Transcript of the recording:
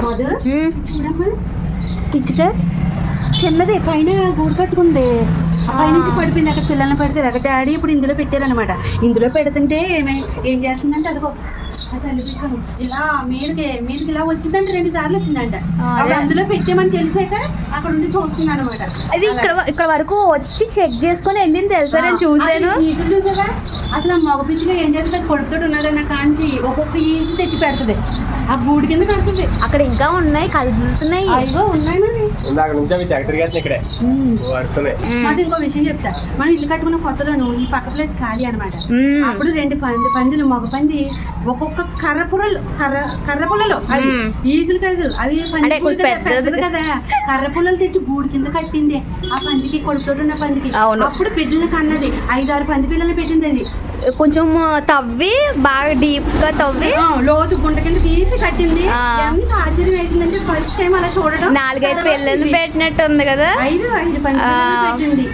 మధు చూడమ్మా పిచ్చుక చిన్నది పైన గూడు కట్టుకుంది. పైనుంచి పడిపోయింది. అక్కడ పిల్లల్ని పెడితే అక్కడ డాడీ ఇప్పుడు ఇందులో పెట్టారనమాట. ఇందులో పెడుతుంటే ఏం చేస్తుందంటే అదిగో తల్లిపించుకోను ఇలా మీదకి ఇలా వచ్చిందంటే 2 సార్లు వచ్చిందంట. అందులో పెట్టామని తెలిసాక అక్కడ ఉండి చూస్తున్నాను అనమాట. అది ఇక్కడ వరకు వచ్చి చెక్ చేసుకొని వెళ్ళింది తెలుసా, నేను చూసాను. ఈజులు చూసావా అసలు ఆ మగ పిచ్చిగా ఏం చేస్తుంది, కొడుతోటి ఉన్నదన్న కాంచి ఒక్కొక్క ఈజు తెచ్చి పెడుతుంది. ఆ గూడి కింద కడుతుంది. అక్కడ ఇంకా ఉన్నాయి, కదులుతున్నాయి. అయ్యో ఉన్నాయి మరి. మాది ఇంకో విషయం చెప్తా. మనం ఇల్లు కట్టుకున్న కొత్తలోను ఈ పక్క ప్లేస్ ఖాళీ అనమాట. అప్పుడు 2 పందులు మగ పంది ఒక్కొక్క కర్ర పుల్లలు అవి ఈజులు కాదు, అవి పెద్దది కదా, కర్ర పుల్లలు తెచ్చి గూడి కింద కట్టింది ఆ పందికి, కొడుకుతోటి ఉన్న పందికి. అప్పుడు బిడ్డలు కన్నది 5-6 పంది పిల్లలు పెట్టింది. అది కొంచెం తవ్వి బాగా డీప్ గా తవ్వి లోతు గుంట కింద తీసి కట్టింది. ఎంత ఆశ్చర్యం వేసిందంటే ఫస్ట్ టైం అలా చూడడం. 4-5 పిల్లలు పెట్టినట్టు ఉంది కదా. 5 పంది పెట్టింది.